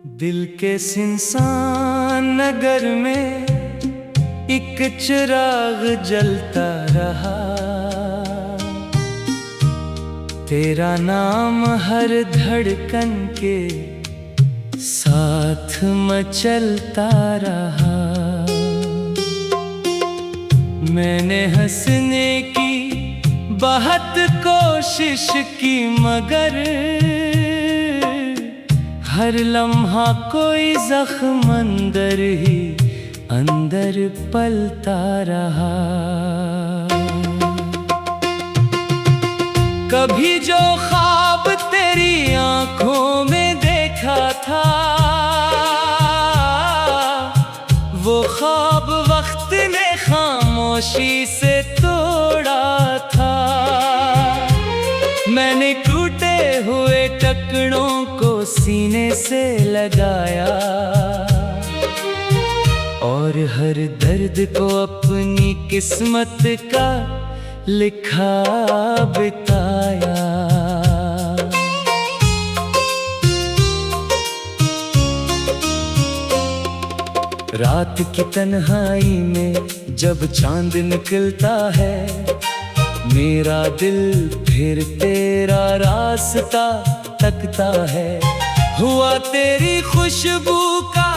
दिल के सुनसान नगर में एक चिराग जलता रहा। तेरा नाम हर धड़कन के साथ मचलता रहा। मैंने हंसने की बहुत कोशिश की मगर हर लम्हा कोई जख्म अंदर ही अंदर पलता रहा। कभी जो ख्वाब तेरी आंखों में देखा था, वो ख्वाब वक्त ने खामोशी से तोड़ा था। मैंने टूटे हुए टुकड़ों को सीने से लगाया और हर दर्द को अपनी किस्मत का लिखा बिताया। रात की तन्हाई में जब चांद निकलता है, मेरा दिल फिर तेरा रास्ता तकता है। हुआ तेरी खुशबू का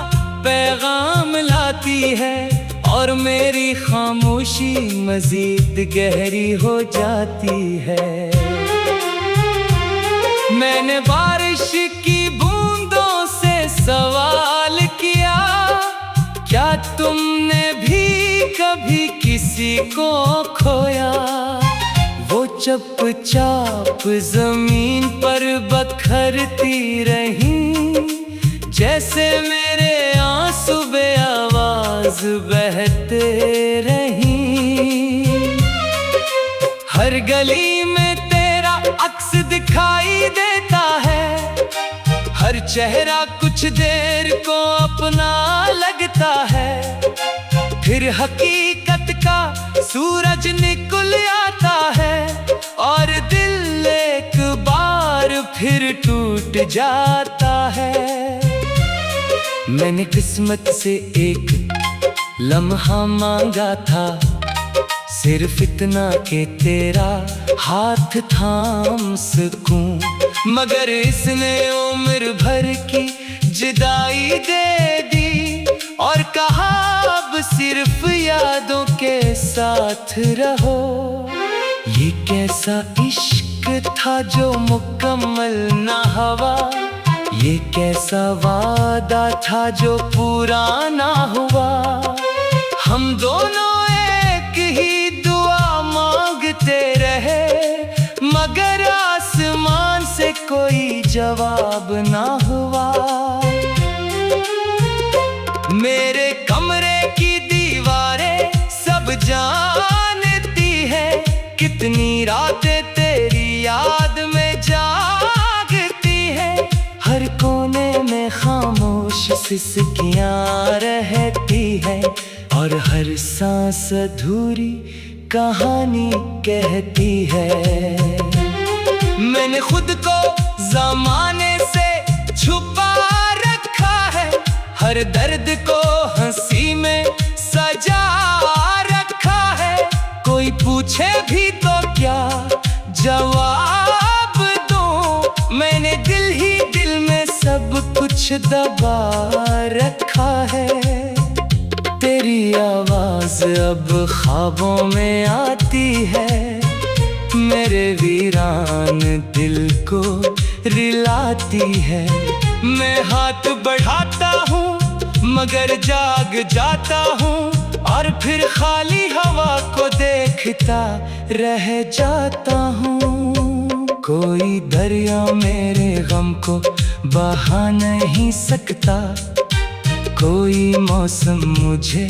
पैगाम लाती है और मेरी खामोशी मजीद गहरी हो जाती है। मैंने बारिश की बूंदों से सवाल किया, क्या तुमने भी कभी किसी को खोया? वो चुपचाप जमीन पर बखरती रही, जैसे मेरे आंसू बेआवाज बहते रही। हर गली में तेरा अक्स दिखाई देता है, हर चेहरा कुछ देर को अपना लगता है। फिर हकीकत का सूरज निकल आता है और दिल एक बार फिर टूट जाता है। मैंने किस्मत से एक लम्हा मांगा था, सिर्फ इतना कि तेरा हाथ थाम सकूं, मगर इसने उम्र भर की जुदाई दे दी और कहा अब सिर्फ यादों के साथ रहो। ये कैसा इश्क था जो मुकम्मल ना हुआ, ये कैसा वादा था जो पूरा ना हुआ। हम दोनों एक ही दुआ मांगते रहे, मगर आसमान से कोई जवाब ना हुआ। मेरे कमरे की दीवारें सब जानती है, कितनी रातें तेरी याद में जागती है। हर कोने में खामोश सिसकियां रहती है और हर सांस अधूरी कहानी कहती है। मैंने खुद को ज़माने से छुपा रखा है, हर दर्द को हंसी में सजा रखा है। कोई पूछे भी तो क्या जवाब दूं, मैंने दिल ही दिल में सब कुछ दबा रखा है। तेरी आवाज अब ख्वाबों में आती है, मेरे वीरान दिल को रिलाती है। मैं हाथ बढ़ाता हूँ मगर जाग जाता हूँ और फिर खाली हवा को देखता रह जाता हूँ। कोई दरिया मेरे गम को बहा नहीं सकता, कोई मौसम मुझे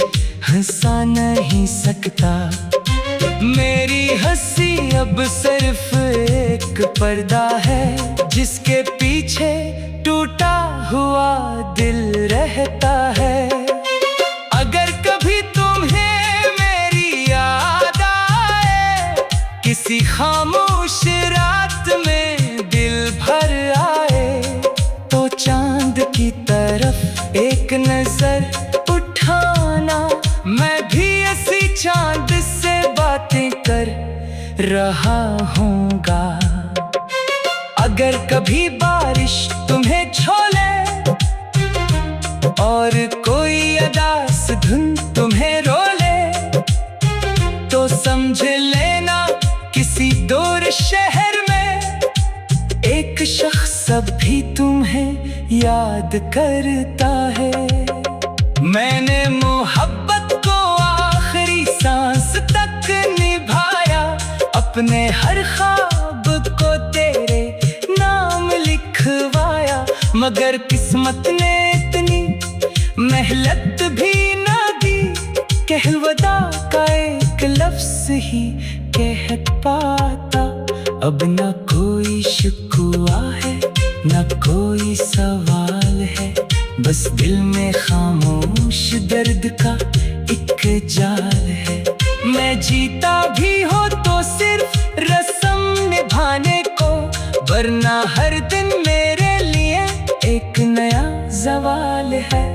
हंसा नहीं सकता। मेरी हंसी अब सिर्फ एक पर्दा है, जिसके पीछे टूटा हुआ दिल रहता है। अगर कभी तुम्हें मेरी याद आए, किसी खामोश रात में दिल भर आए, तो चांद की तरह रहा हूँगा। अगर कभी बारिश तुम्हें छोले और कोई अदास धुन तुम्हें रोले, तो समझ लेना किसी दूर शहर में एक शख्स भी तुम्हें याद करता है। मैंने मोहब्बत को आखिरी सांस तक निभाया, अपने हर ख्वाब को तेरे नाम लिखवाया। मगर किस्मत ने इतनी मेहनत भी ना दी, कहलवदा का एक लफ्ज़ ही कह पाता। अब न कोई शिकवा है, न कोई सवाल है, बस दिल में खामोश दर्द का एक जाल है। मैं जीता भी हो तो सिर्फ रस्म निभाने को, वरना हर दिन मेरे लिए एक नया ज़वाल है।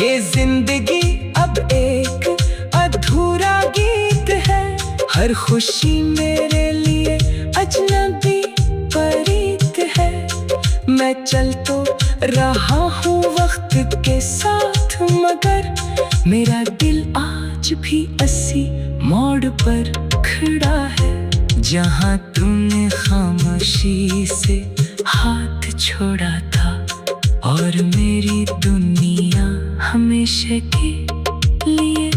ये जिंदगी अब एक अधूरा गीत है, हर खुशी मेरे लिए अजनबी परीत है। मैं चल तो रहा हूँ वक्त के साथ, मगर मेरा दिल आज भी अस्सी मोड़ पर खड़ा है। जहाँ तुमने खामोशी से हाथ छोड़ा था और मेरी दुनिया हमेशा के लिए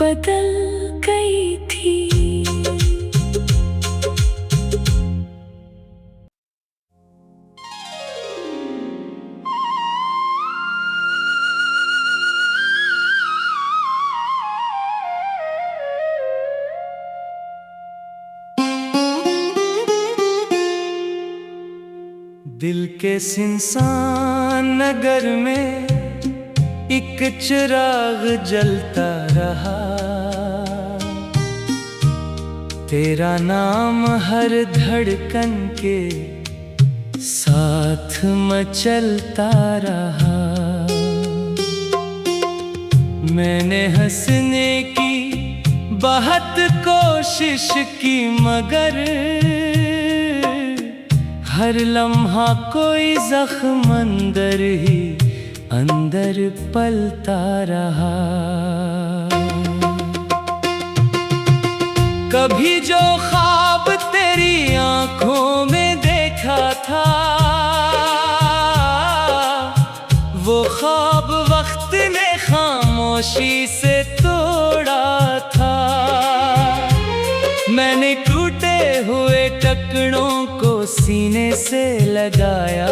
बदल गई थी। दिल के सुनसान नगर में एक चिराग जलता रहा, तेरा नाम हर धड़कन के साथ मचलता रहा। मैंने हंसने की बहुत कोशिश की, मगर हर लम्हा कोई जख्म अंदर ही अंदर पलता रहा। कभी जो ख्वाब तेरी आंखों में देखा था, वो ख्वाब वक्त ने खामोशी से तोड़ा था। मैंने टूटे हुए टुकड़ों को सीने से लगाया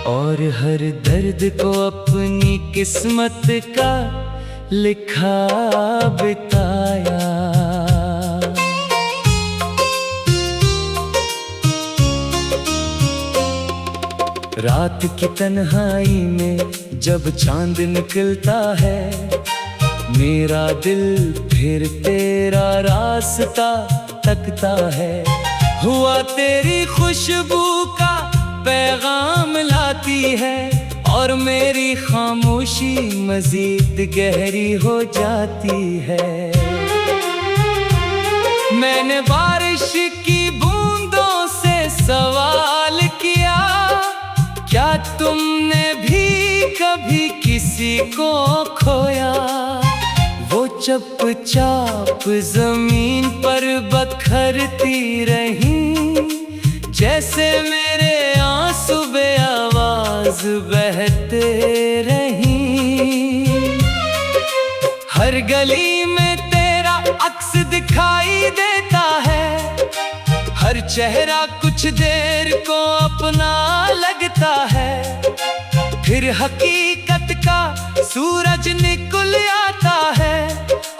और हर दर्द को अपनी किस्मत का लिखा बिताया। रात की तन्हाई में जब चांद निकलता है, मेरा दिल फिर तेरा रास्ता तकता है। हुआ तेरी खुशबू का पैगाम लाती है और मेरी खामोशी मजीद गहरी हो जाती है। मैंने बारिश की बूंदों से सवाल किया, क्या तुमने भी कभी किसी को खोया? वो चुपचाप जमीन पर बखरती रही, जैसे मेरे आंसू बेआवाज बहते रही। हर गली में तेरा अक्स दिखाई देता है, हर चेहरा कुछ देर को अपना लगता है। फिर हकीकत का सूरज निकल आता है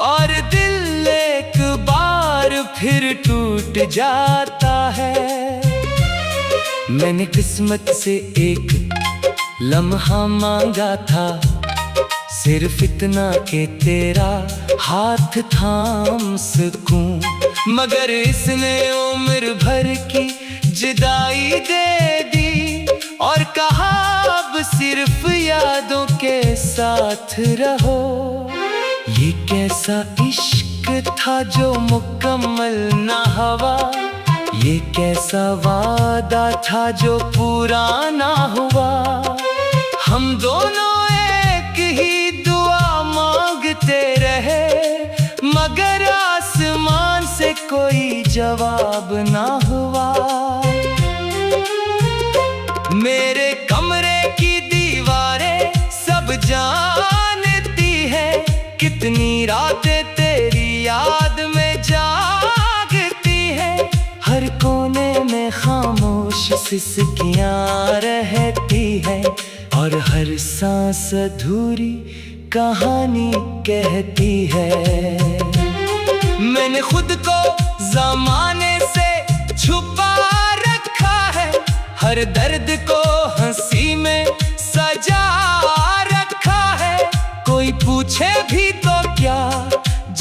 और दिल एक बार फिर टूट जाता है। मैंने किस्मत से एक लम्हा मांगा था, सिर्फ इतना कि तेरा हाथ थाम सकूं, मगर इसने उम्र भर की जुदाई दे दी और कहा अब सिर्फ यादों के साथ रहो। ये कैसा इश्क था जो मुकम्मल ना हवा, ये कैसा वादा था जो पूरा ना हुआ। हम दोनों एक ही दुआ मांगते रहे, मगर आसमान से कोई जवाब ना हुआ। मेरे कमरे की दीवारें सब जानती है, कितनी रातें तेरी याद में जागती है। हर कोने में खामोश सिसकियां रहती है, और हर सांस अधूरी कहानी कहती है। मैंने खुद को ज़माने से छुपा रखा है, हर दर्द को हंसी में सजा रखा है। कोई पूछे भी तो क्या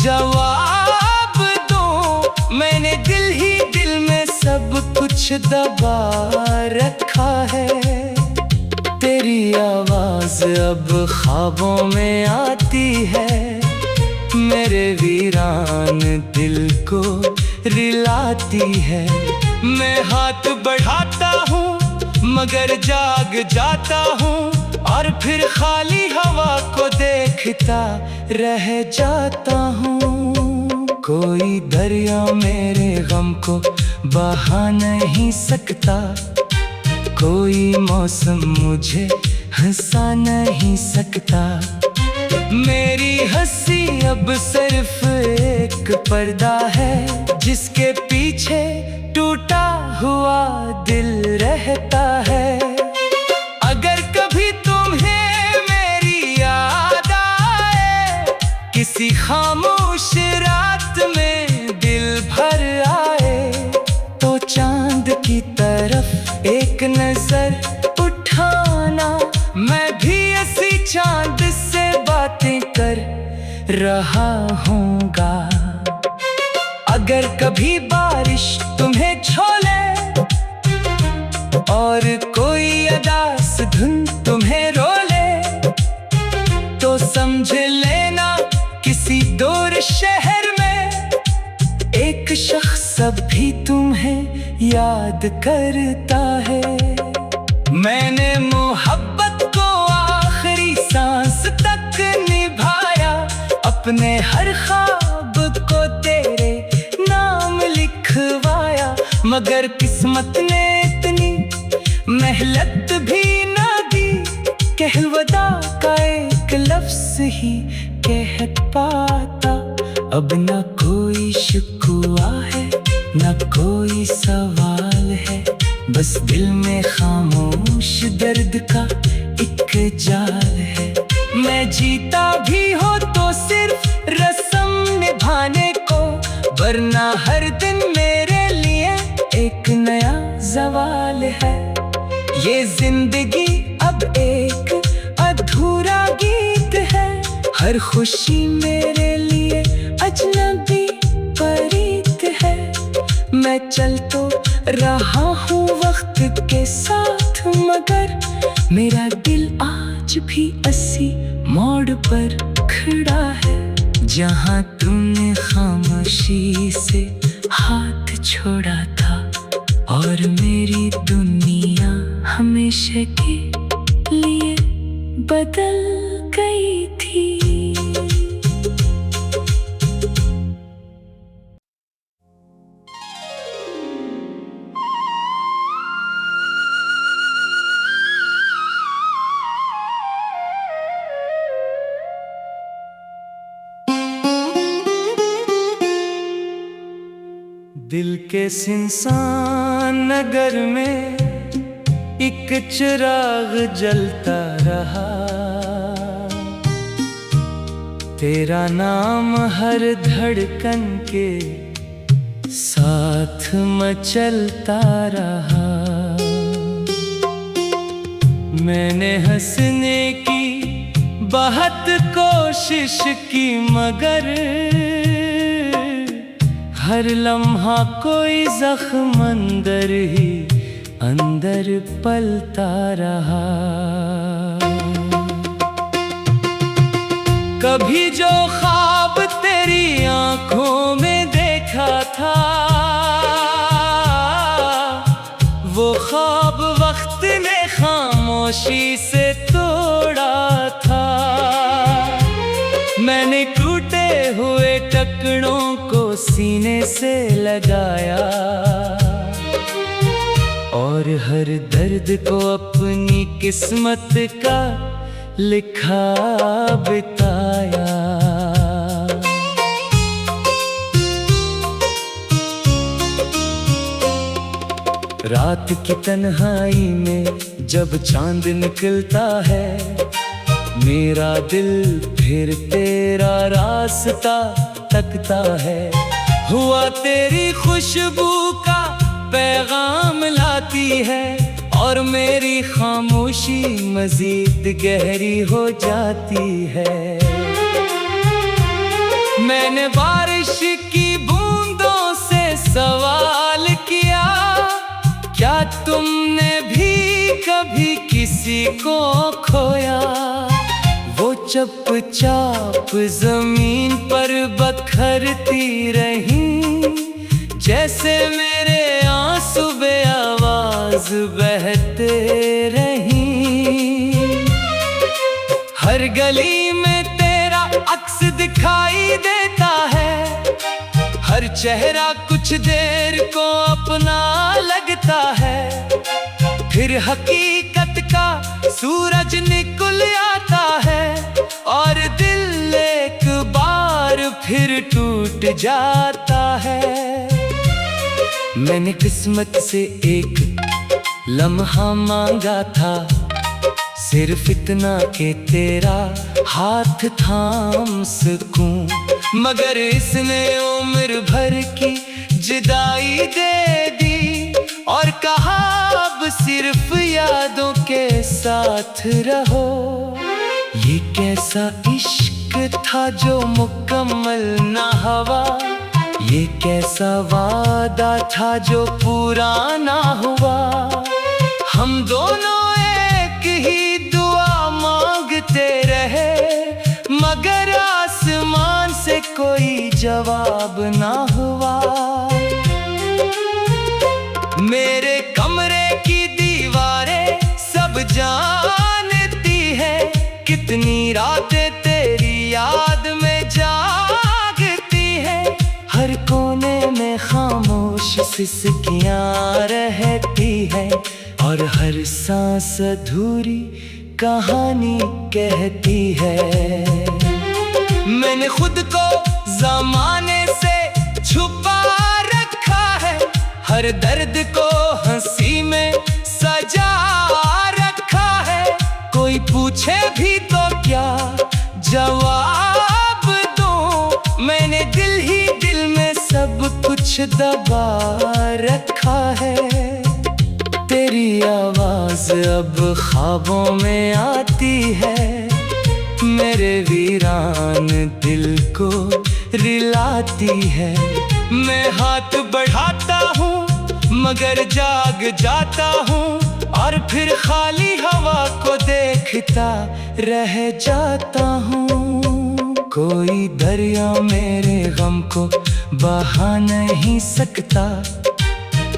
जवाब दूं, मैंने दिल ही दिल में सब कुछ दबा रखा है। तेरी आवाज अब ख्वाबों में आती है, मेरे वीरान दिल को रिलाती है। मैं हाथ बढ़ाता हूँ मगर जाग जाता हूँ, और फिर खाली हवा को देखता रह जाता हूँ। कोई दरिया मेरे गम को बहा नहीं सकता, कोई मौसम मुझे हंसा नहीं सकता। मेरी हंसी अब सिर्फ एक पर्दा है, जिसके पीछे टूटा हुआ दिल रहता है। अगर कभी तुम्हें मेरी याद आए, किसी खामोश रात में दिल भर आए, तो चांद की तरफ एक नजर उठाना। मैं भी ऐसी चांद से बातें कर रहा हूँगा। अगर कभी बारिश तुम्हें छोले और कोई अदास धुन तुम्हें रोले, तो समझ लेना किसी दूर शहर में एक शख्स भी तुम्हें याद करता है। मैंने मोहब्बत को आखिरी सांस तक निभाया, अपने हर ख्वाब को तेरे नाम लिखवाया। मगर किस्मत ने इतनी मेहनत भी ना दी, कहलवदा का एक लफ्ज़ ही कह पाता। अब ना कोई शिकवा है, ना कोई सवाल है, बस दिल में खामोश दर्द का एक जाल है। मैं जीता भी हो तो सिर्फ रस्म निभाने को, वरना हर दिन मेरे लिए एक नया सवाल है। ये जिंदगी अब एक अधूरा गीत है, हर खुशी मेरे लिए अजनबी परीत है। मैं चल तो रहा हूँ वक्त के साथ, मगर मेरा दिल आज भी उसी मोड़ पर खड़ा है, जहाँ तुमने खामोशी से हाथ छोड़ा था, और मेरी दुनिया हमेशा के लिए बदल गई थी। दिल के सुनसान नगर में एक चिराग जलता रहा, तेरा नाम हर धड़कन के साथ मचलता रहा। मैंने हंसने की बहुत कोशिश की, मगर हर लम्हा कोई जख्म अंदर ही अंदर पलता रहा। कभी जो ख्वाब तेरी आंखों खामोशी से तोड़ा था। मैंने टूटे हुए टुकड़ों को सीने से लगाया और हर दर्द को अपनी किस्मत का लिखा बिताया। रात की तन्हाई में जब चांद निकलता है, मेरा दिल फिर तेरा रास्ता तकता है। हुआ तेरी खुशबू का पैगाम लाती है और मेरी खामोशी मजीद गहरी हो जाती है। मैंने बारिश की बूंदों से सवाल किया, क्या तुमने भी कभी किसी को खोया? वो चुपचाप जमीन पर बखरती रही, जैसे मेरे आंसू बेआवाज बहते रही। हर गली में तेरा अक्स दिखाई देता है, हर चेहरा कुछ देर को अपना लगता है। फिर हकीकत का सूरज निकल आता है और दिल एक बार फिर टूट जाता है। मैंने किस्मत से एक लम्हा मांगा था, सिर्फ इतना कि तेरा हाथ थाम सकूं, मगर इसने उम्र भर की जुदाई दे दी और कहा अब सिर्फ यादों के साथ रहो। ये कैसा इश्क था जो मुकम्मल ना हुआ, ये कैसा वादा था जो पूरा ना हुआ। हम दोनों एक ही दुआ मांगते रहे, मगर आसमान से कोई जवाब ना हुआ। मेरे कमरे की दीवारें सब जानती है, कितनी रातें तेरी याद में जागती है। हर कोने में खामोश सिसकियां रहती है और हर सांस अधूरी कहानी कहती है। मैंने खुद को ज़माने से छुपा रखा है, हर दर्द को हंसी में सजा रखा है। कोई पूछे भी तो क्या जवाब दूं, मैंने दिल ही दिल में सब कुछ दबा रखा है। तेरी आवाज अब ख्वाबों में आती है, मेरे वीरान दिल को रिलाती है। मैं हाथ बढ़ाता हूँ मगर जाग जाता हूँ और फिर खाली हवा को देखता रह जाता हूँ। कोई दरिया मेरे गम को बहा नहीं सकता,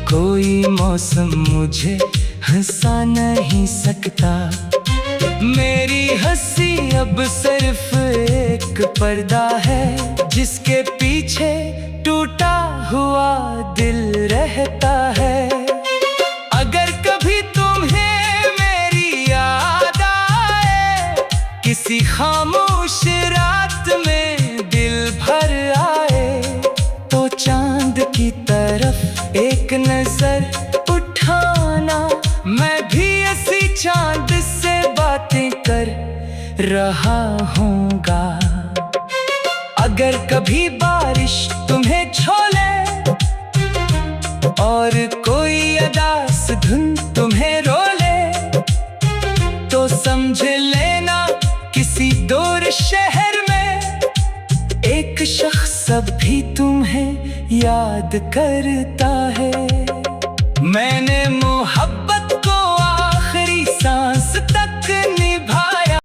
कोई मौसम मुझे हंसा नहीं सकता। मेरी हंसी अब सिर्फ एक पर्दा है, जिसके पीछे टूटा हुआ दिल रहता है। अगर कभी तुम्हें मेरी याद आए, किसी खामोश रात में दिल भर आए, तो चांद की तरफ एक नजर उठाना। मैं भी ऐसी चांद से बातें कर रहा हूँगा। अगर कभी बारिश तुम्हें छोले और कोई अदास धुन तुम्हें रोले, तो समझ लेना किसी दूर शहर में एक शख्स अब भी तुम्हें याद करता है। मैंने मोहब्बत